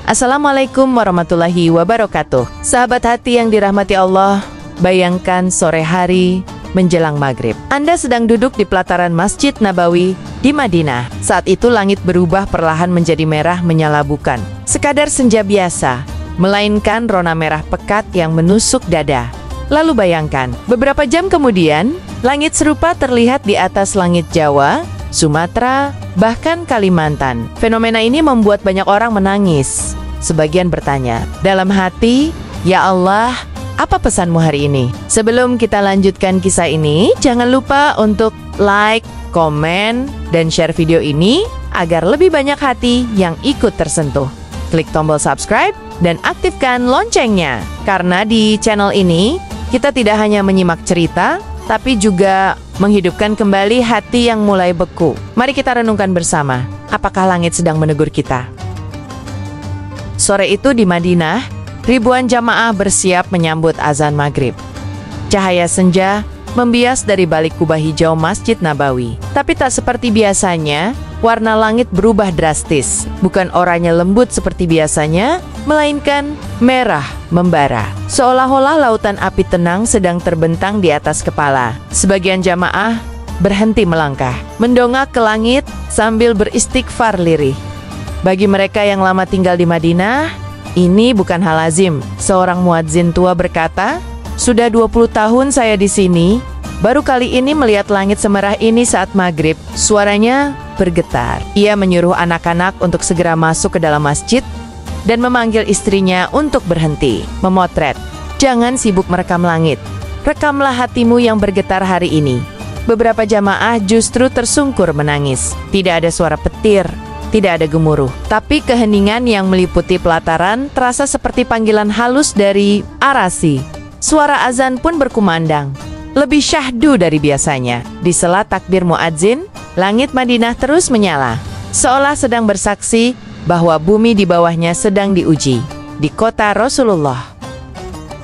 Assalamualaikum warahmatullahi wabarakatuh. Sahabat hati yang dirahmati Allah, bayangkan sore hari menjelang maghrib. Anda sedang duduk di pelataran Masjid Nabawi di Madinah. Saat itu langit berubah perlahan menjadi merah menyala, bukan sekadar senja biasa, melainkan rona merah pekat yang menusuk dada. Lalu bayangkan, beberapa jam kemudian, langit serupa terlihat di atas langit Jawa, Sumatera, bahkan Kalimantan. Fenomena ini membuat banyak orang menangis. Sebagian bertanya dalam hati, "Ya Allah, apa pesanmu hari ini?" Sebelum kita lanjutkan kisah ini, jangan lupa untuk like, komen, dan share video ini agar lebih banyak hati yang ikut tersentuh. Klik tombol subscribe dan aktifkan loncengnya. Karena di channel ini, kita tidak hanya menyimak cerita, tapi juga menghidupkan kembali hati yang mulai beku. Mari kita renungkan bersama, apakah langit sedang menegur kita? Sore itu di Madinah, ribuan jamaah bersiap menyambut azan maghrib. Cahaya senja membias dari balik kubah hijau Masjid Nabawi. Tapi tak seperti biasanya, warna langit berubah drastis. Bukan oranye lembut seperti biasanya, melainkan merah membara. Seolah-olah lautan api tenang sedang terbentang di atas kepala. Sebagian jamaah berhenti melangkah, mendongak ke langit sambil beristighfar lirih. Bagi mereka yang lama tinggal di Madinah, ini bukan hal lazim. Seorang muadzin tua berkata, "Sudah 20 tahun saya di sini, baru kali ini melihat langit semerah ini saat maghrib." Suaranya bergetar. Ia menyuruh anak-anak untuk segera masuk ke dalam masjid dan memanggil istrinya untuk berhenti memotret. "Jangan sibuk merekam langit, rekamlah hatimu yang bergetar hari ini." Beberapa jamaah justru tersungkur menangis. Tidak ada suara petir, tidak ada gemuruh, tapi keheningan yang meliputi pelataran terasa seperti panggilan halus dari arasi. Suara azan pun berkumandang, lebih syahdu dari biasanya. Di sela takbir muadzin, langit Madinah terus menyala, seolah sedang bersaksi bahwa bumi di bawahnya sedang diuji. Di kota Rasulullah,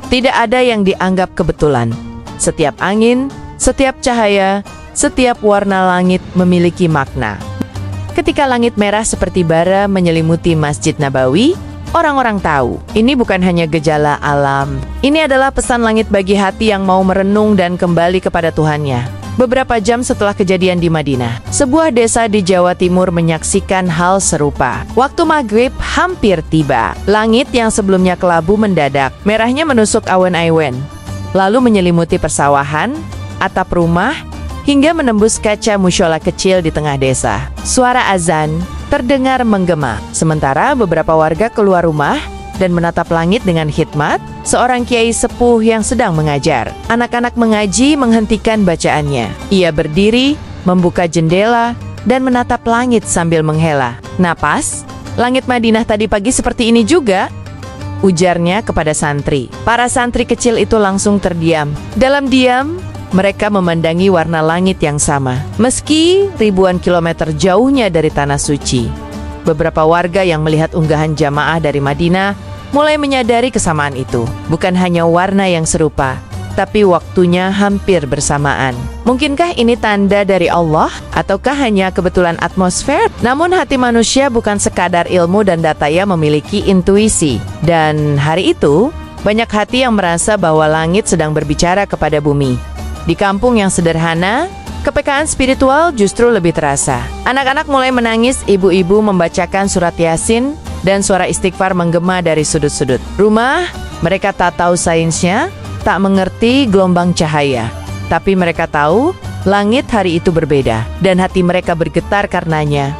tidak ada yang dianggap kebetulan. Setiap angin, setiap cahaya, setiap warna langit memiliki makna. Ketika langit merah seperti bara menyelimuti Masjid Nabawi, orang-orang tahu, ini bukan hanya gejala alam. Ini adalah pesan langit bagi hati yang mau merenung dan kembali kepada Tuhannya. Beberapa jam setelah kejadian di Madinah, sebuah desa di Jawa Timur menyaksikan hal serupa. Waktu maghrib hampir tiba. Langit yang sebelumnya kelabu mendadak, merahnya menusuk awan-awan, lalu menyelimuti persawahan, atap rumah, hingga menembus kaca mushola kecil di tengah desa. Suara azan terdengar menggema. Sementara beberapa warga keluar rumah dan menatap langit dengan khidmat. Seorang kiai sepuh yang sedang mengajar. Anak-anak mengaji menghentikan bacaannya. Ia berdiri, membuka jendela, dan menatap langit sambil menghela napas. "Langit Madinah tadi pagi seperti ini juga," ujarnya kepada santri. Para santri kecil itu langsung terdiam. Dalam diam, mereka memandangi warna langit yang sama, meski ribuan kilometer jauhnya dari tanah suci. Beberapa warga yang melihat unggahan jamaah dari Madinah mulai menyadari kesamaan itu. Bukan hanya warna yang serupa, tapi waktunya hampir bersamaan. Mungkinkah ini tanda dari Allah? Ataukah hanya kebetulan atmosfer? Namun hati manusia bukan sekadar ilmu dan data, yang memiliki intuisi. Dan hari itu, banyak hati yang merasa bahwa langit sedang berbicara kepada bumi. Di kampung yang sederhana, kepekaan spiritual justru lebih terasa. Anak-anak mulai menangis, ibu-ibu membacakan surat Yasin, dan suara istighfar menggema dari sudut-sudut rumah. Mereka tak tahu sainsnya, tak mengerti gelombang cahaya, tapi mereka tahu langit hari itu berbeda, dan hati mereka bergetar karenanya.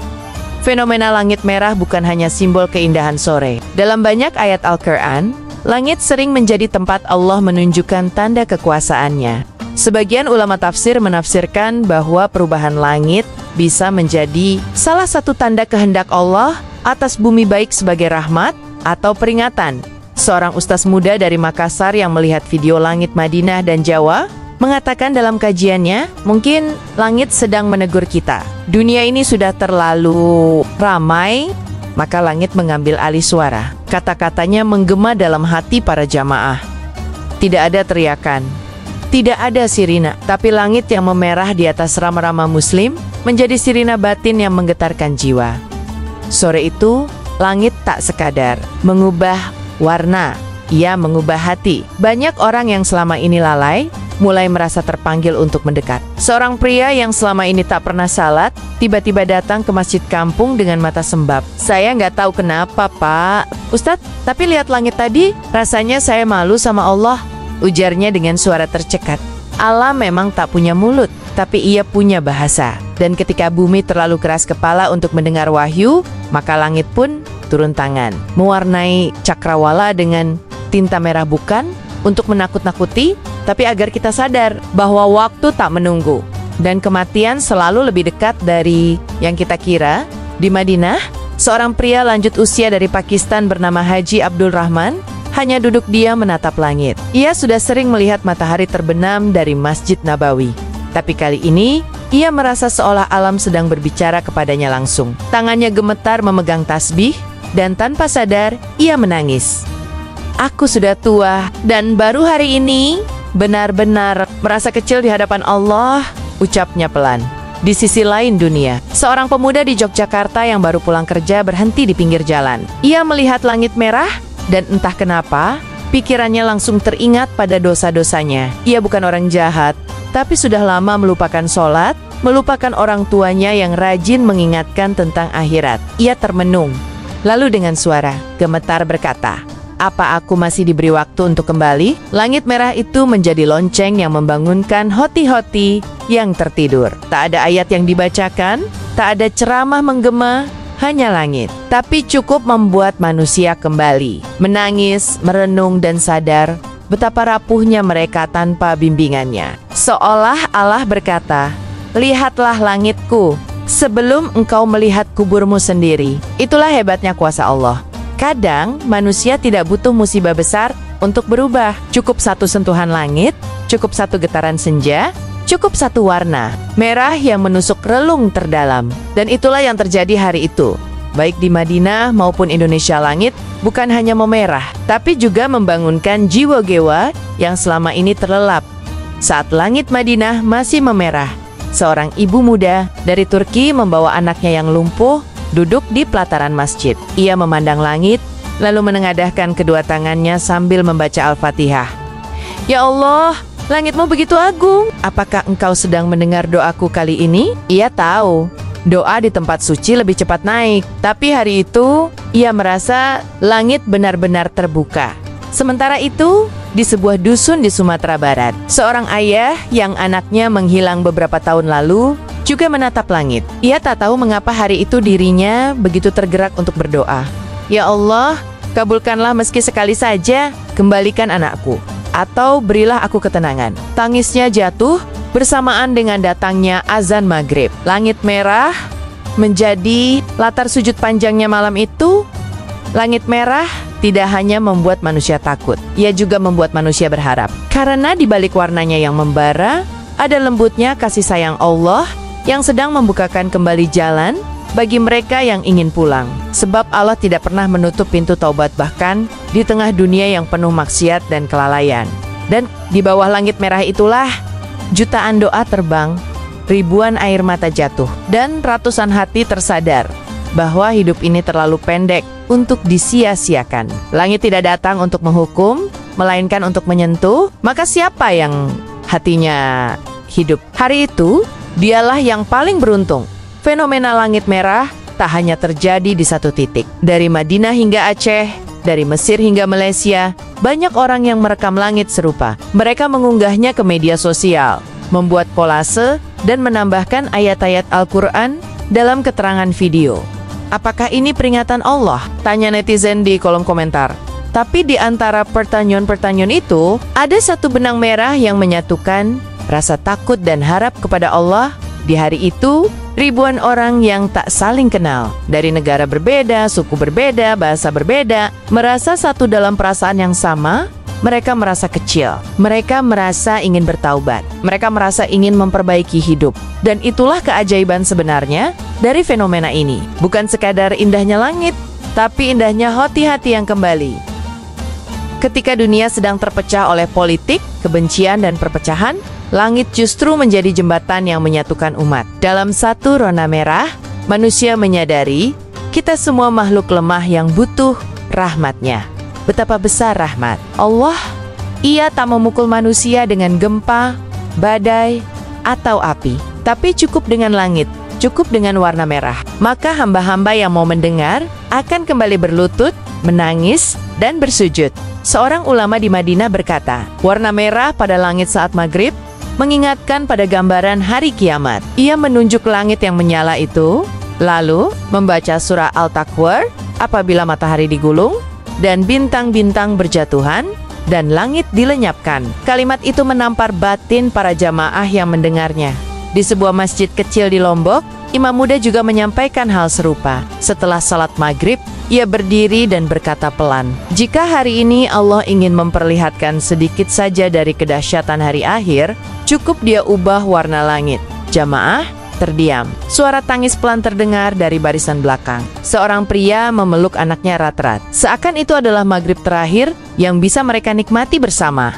Fenomena langit merah bukan hanya simbol keindahan sore. Dalam banyak ayat Al-Quran, langit sering menjadi tempat Allah menunjukkan tanda kekuasaannya. Sebagian ulama tafsir menafsirkan bahwa perubahan langit bisa menjadi salah satu tanda kehendak Allah atas bumi, baik sebagai rahmat atau peringatan. Seorang ustaz muda dari Makassar yang melihat video langit Madinah dan Jawa mengatakan dalam kajiannya, "Mungkin langit sedang menegur kita. Dunia ini sudah terlalu ramai." Maka langit mengambil alih suara. Kata-katanya menggema dalam hati para jamaah. Tidak ada teriakan, tidak ada sirina, tapi langit yang memerah di atas rama-rama muslim menjadi sirina batin yang menggetarkan jiwa. Sore itu, Langit tak sekadar mengubah warna, ia mengubah hati. Banyak orang yang selama ini lalai mulai merasa terpanggil untuk mendekat. Seorang pria yang selama ini tak pernah salat, tiba-tiba datang ke masjid kampung dengan mata sembab. "Saya nggak tahu kenapa, Pak. Ustadz, tapi lihat langit tadi, rasanya saya malu sama Allah," ujarnya dengan suara tercekat. Allah memang tak punya mulut, tapi ia punya bahasa. Dan ketika bumi terlalu keras kepala untuk mendengar wahyu, maka langit pun turun tangan, mewarnai cakrawala dengan tinta merah, bukan untuk menakut-nakuti, tapi agar kita sadar bahwa waktu tak menunggu dan kematian selalu lebih dekat dari yang kita kira. Di Madinah, seorang pria lanjut usia dari Pakistan bernama Haji Abdul Rahman hanya duduk diam menatap langit. Ia sudah sering melihat matahari terbenam dari Masjid Nabawi, tapi kali ini ia merasa seolah alam sedang berbicara kepadanya langsung. Tangannya gemetar memegang tasbih, dan tanpa sadar ia menangis. "Aku sudah tua dan baru hari ini benar-benar merasa kecil di hadapan Allah," ucapnya pelan. Di sisi lain dunia, seorang pemuda di Yogyakarta yang baru pulang kerja berhenti di pinggir jalan. Ia melihat langit merah dan entah kenapa pikirannya langsung teringat pada dosa-dosanya. Ia bukan orang jahat, tapi sudah lama melupakan sholat, melupakan orang tuanya yang rajin mengingatkan tentang akhirat. Ia termenung, lalu dengan suara gemetar berkata, "Apa aku masih diberi waktu untuk kembali?" Langit merah itu menjadi lonceng yang membangunkan hoti-hoti yang tertidur. Tak ada ayat yang dibacakan, tak ada ceramah menggema, hanya langit. Tapi cukup membuat manusia kembali, menangis, merenung, dan sadar betapa rapuhnya mereka tanpa bimbingannya. Seolah Allah berkata, "Lihatlah langitku sebelum engkau melihat kuburmu sendiri." Itulah hebatnya kuasa Allah. Kadang manusia tidak butuh musibah besar untuk berubah. Cukup satu sentuhan langit, cukup satu getaran senja, cukup satu warna merah yang menusuk relung terdalam. Dan itulah yang terjadi hari itu. Baik di Madinah maupun Indonesia, langit bukan hanya memerah, tapi juga membangunkan jiwa-jiwa yang selama ini terlelap. Saat langit Madinah masih memerah, seorang ibu muda dari Turki membawa anaknya yang lumpuh duduk di pelataran masjid. Ia memandang langit, lalu menengadahkan kedua tangannya sambil membaca Al-Fatihah. "Ya Allah, langitmu begitu agung. Apakah engkau sedang mendengar doaku kali ini?" Ia tahu doa di tempat suci lebih cepat naik, tapi hari itu ia merasa langit benar-benar terbuka. Sementara itu, di sebuah dusun di Sumatera Barat, seorang ayah yang anaknya menghilang beberapa tahun lalu juga menatap langit. Ia tak tahu mengapa hari itu dirinya begitu tergerak untuk berdoa. "Ya Allah, kabulkanlah meski sekali saja, kembalikan anakku, atau berilah aku ketenangan." Tangisnya jatuh bersamaan dengan datangnya azan maghrib. Langit merah menjadi latar sujud panjangnya malam itu. Langit merah tidak hanya membuat manusia takut, ia juga membuat manusia berharap. Karena di balik warnanya yang membara, ada lembutnya kasih sayang Allah yang sedang membukakan kembali jalan bagi mereka yang ingin pulang. Sebab Allah tidak pernah menutup pintu taubat bahkan di tengah dunia yang penuh maksiat dan kelalaian. Dan di bawah langit merah itulah jutaan doa terbang, ribuan air mata jatuh, dan ratusan hati tersadar bahwa hidup ini terlalu pendek untuk disia-siakan. Langit tidak datang untuk menghukum, melainkan untuk menyentuh. Maka siapa yang hatinya hidup? Hari itu, dialah yang paling beruntung. Fenomena langit merah tak hanya terjadi di satu titik. Dari Madinah hingga Aceh, dari Mesir hingga Malaysia, banyak orang yang merekam langit serupa. Mereka mengunggahnya ke media sosial, membuat kolase, dan menambahkan ayat-ayat Al-Quran dalam keterangan video. Apakah ini peringatan Allah? Tanya netizen di kolom komentar. Tapi di antara pertanyaan-pertanyaan itu, ada satu benang merah yang menyatukan rasa takut dan harap kepada Allah. Di hari itu, ribuan orang yang tak saling kenal, dari negara berbeda, suku berbeda, bahasa berbeda, merasa satu dalam perasaan yang sama. Mereka merasa kecil, mereka merasa ingin bertaubat, mereka merasa ingin memperbaiki hidup. Dan itulah keajaiban sebenarnya dari fenomena ini. Bukan sekadar indahnya langit, tapi indahnya hati-hati yang kembali. Ketika dunia sedang terpecah oleh politik, kebencian, dan perpecahan, langit justru menjadi jembatan yang menyatukan umat. Dalam satu rona merah, manusia menyadari Kita semua makhluk lemah yang butuh rahmat-Nya. Betapa besar rahmat Allah. Ia tak memukul manusia dengan gempa, badai, atau api, tapi cukup dengan langit, cukup dengan warna merah. Maka hamba-hamba yang mau mendengar akan kembali berlutut, menangis, dan bersujud. Seorang ulama di Madinah berkata, warna merah pada langit saat maghrib mengingatkan pada gambaran hari kiamat. Ia menunjuk langit yang menyala itu, lalu membaca surah Al-Takwir apabila matahari digulung dan bintang-bintang berjatuhan dan langit dilenyapkan. Kalimat itu menampar batin para jamaah yang mendengarnya. Di sebuah masjid kecil di Lombok, imam muda juga menyampaikan hal serupa. Setelah salat maghrib, ia berdiri dan berkata pelan, jika hari ini Allah ingin memperlihatkan sedikit saja dari kedahsyatan hari akhir, cukup Dia ubah warna langit. Jamaah terdiam. Suara tangis pelan terdengar dari barisan belakang. Seorang pria memeluk anaknya erat-erat. Seakan itu adalah maghrib terakhir yang bisa mereka nikmati bersama.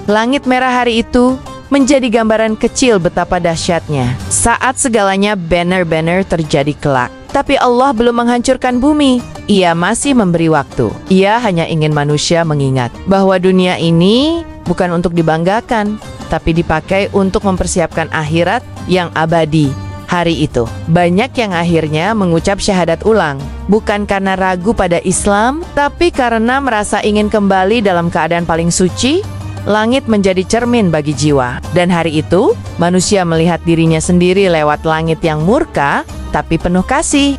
Langit merah hari itu menjadi gambaran kecil betapa dahsyatnya saat segalanya banner-banner terjadi kelak. Tapi Allah belum menghancurkan bumi. Ia masih memberi waktu. Ia hanya ingin manusia mengingat bahwa dunia ini bukan untuk dibanggakan, tapi dipakai untuk mempersiapkan akhirat yang abadi. Hari itu, banyak yang akhirnya mengucap syahadat ulang, bukan karena ragu pada Islam, tapi karena merasa ingin kembali dalam keadaan paling suci. Langit menjadi cermin bagi jiwa, dan hari itu, manusia melihat dirinya sendiri lewat langit yang murka, tapi penuh kasih.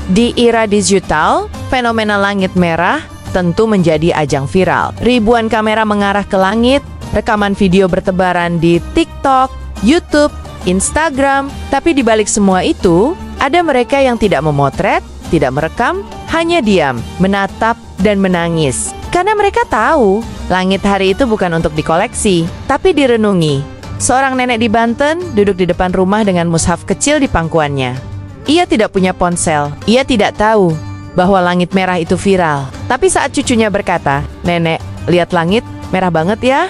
Di era digital, fenomena langit merah tentu menjadi ajang viral. Ribuan kamera mengarah ke langit, rekaman video bertebaran di TikTok, YouTube, Instagram. Tapi di balik semua itu, ada mereka yang tidak memotret, tidak merekam, hanya diam, menatap, dan menangis. Karena mereka tahu, langit hari itu bukan untuk dikoleksi, tapi direnungi. Seorang nenek di Banten duduk di depan rumah dengan mushaf kecil di pangkuannya. Ia tidak punya ponsel, ia tidak tahu bahwa langit merah itu viral. Tapi saat cucunya berkata, "Nenek, lihat langit, merah banget ya?"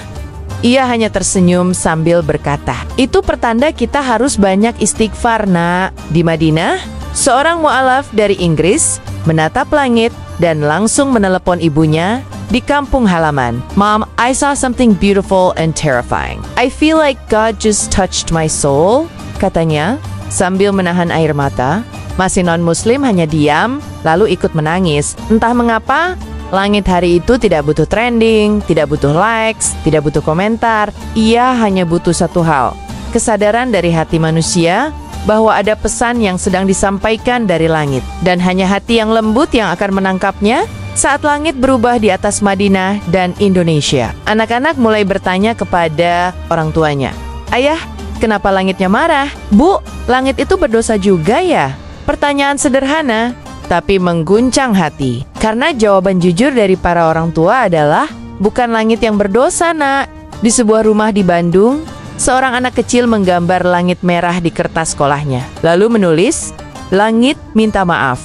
Ia hanya tersenyum sambil berkata, "Itu pertanda kita harus banyak istighfar, Nak." Di Madinah, seorang mu'alaf dari Inggris menatap langit dan langsung menelepon ibunya di kampung halaman. "Mom, I saw something beautiful and terrifying. I feel like God just touched my soul," katanya sambil menahan air mata. Masih non-muslim hanya diam, lalu ikut menangis. Entah mengapa, langit hari itu tidak butuh trending, tidak butuh likes, tidak butuh komentar. Ia hanya butuh satu hal, kesadaran dari hati manusia bahwa ada pesan yang sedang disampaikan dari langit. Dan hanya hati yang lembut yang akan menangkapnya. Saat langit berubah di atas Madinah dan Indonesia, anak-anak mulai bertanya kepada orang tuanya, "Ayah, kenapa langitnya marah? Bu, langit itu berdosa juga ya?" Pertanyaan sederhana, tapi mengguncang hati. Karena jawaban jujur dari para orang tua adalah, bukan langit yang berdosa, Nak. Di sebuah rumah di Bandung, seorang anak kecil menggambar langit merah di kertas sekolahnya, lalu menulis, "Langit minta maaf."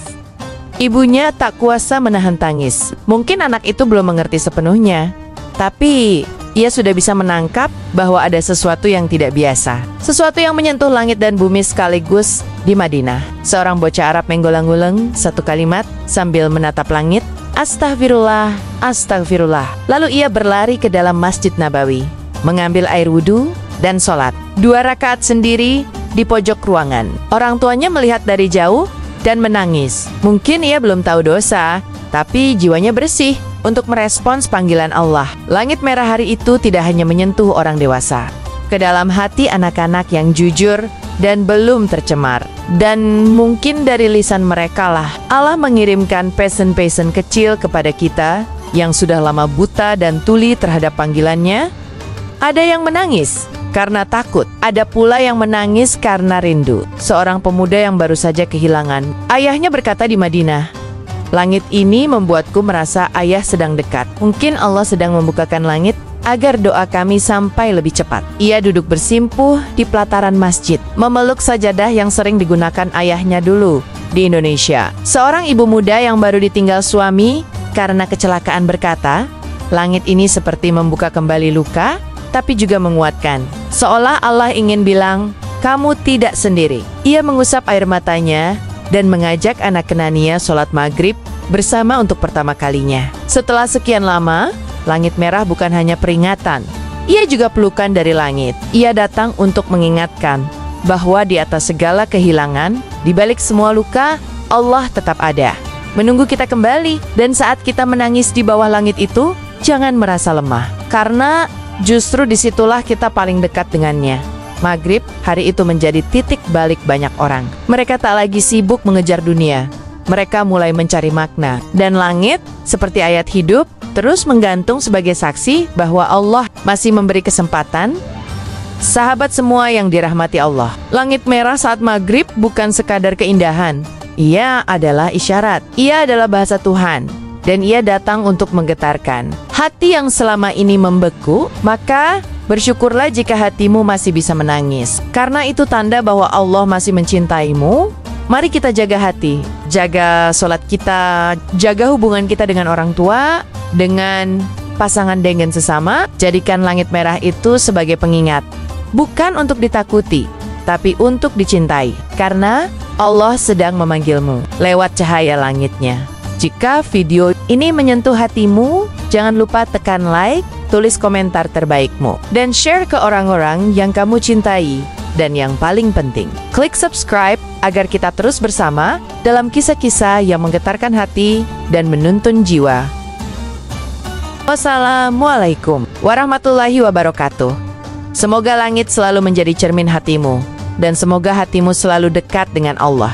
Ibunya tak kuasa menahan tangis. Mungkin anak itu belum mengerti sepenuhnya, tapi ia sudah bisa menangkap bahwa ada sesuatu yang tidak biasa. Sesuatu yang menyentuh langit dan bumi sekaligus di Madinah. Seorang bocah Arab menggolang-guling satu kalimat sambil menatap langit, "Astagfirullah, astagfirullah." Lalu ia berlari ke dalam Masjid Nabawi, mengambil air wudhu dan sholat 2 rakaat sendiri di pojok ruangan. Orang tuanya melihat dari jauh dan menangis. Mungkin ia belum tahu dosa, tapi jiwanya bersih untuk merespons panggilan Allah. Langit merah hari itu tidak hanya menyentuh orang dewasa, ke dalam hati anak-anak yang jujur dan belum tercemar. Dan mungkin dari lisan mereka lah Allah mengirimkan pesan-pesan kecil kepada kita yang sudah lama buta dan tuli terhadap panggilannya. Ada yang menangis karena takut, ada pula yang menangis karena rindu. Seorang pemuda yang baru saja kehilangan ayahnya berkata di Madinah, "Langit ini membuatku merasa ayah sedang dekat. Mungkin Allah sedang membukakan langit agar doa kami sampai lebih cepat." Ia duduk bersimpuh di pelataran masjid, memeluk sajadah yang sering digunakan ayahnya dulu di Indonesia. Seorang ibu muda yang baru ditinggal suami karena kecelakaan berkata, "Langit ini seperti membuka kembali luka, tapi juga menguatkan. Seolah Allah ingin bilang, kamu tidak sendiri." Ia mengusap air matanya dan mengajak anak Kenania sholat maghrib bersama untuk pertama kalinya. Setelah sekian lama, langit merah bukan hanya peringatan, ia juga pelukan dari langit. Ia datang untuk mengingatkan bahwa di atas segala kehilangan, di balik semua luka, Allah tetap ada, menunggu kita kembali. Dan saat kita menangis di bawah langit itu, jangan merasa lemah, karena justru disitulah kita paling dekat dengannya. Maghrib, hari itu menjadi titik balik banyak orang. Mereka tak lagi sibuk mengejar dunia. Mereka mulai mencari makna. Dan langit, seperti ayat hidup, terus menggantung sebagai saksi bahwa Allah masih memberi kesempatan. Sahabat semua yang dirahmati Allah, langit merah saat maghrib bukan sekadar keindahan. Ia adalah isyarat. Ia adalah bahasa Tuhan. Dan ia datang untuk menggetarkan hati yang selama ini membeku. Maka bersyukurlah jika hatimu masih bisa menangis, karena itu tanda bahwa Allah masih mencintaimu. Mari kita jaga hati, jaga sholat kita, jaga hubungan kita dengan orang tua, dengan pasangan dengan sesama. Jadikan langit merah itu sebagai pengingat, bukan untuk ditakuti, tapi untuk dicintai, karena Allah sedang memanggilmu lewat cahaya langitnya. Jika video ini menyentuh hatimu, jangan lupa tekan like, tulis komentar terbaikmu, dan share ke orang-orang yang kamu cintai. Dan yang paling penting, klik subscribe agar kita terus bersama dalam kisah-kisah yang menggetarkan hati dan menuntun jiwa. Wassalamualaikum warahmatullahi wabarakatuh. Semoga langit selalu menjadi cermin hatimu, dan semoga hatimu selalu dekat dengan Allah.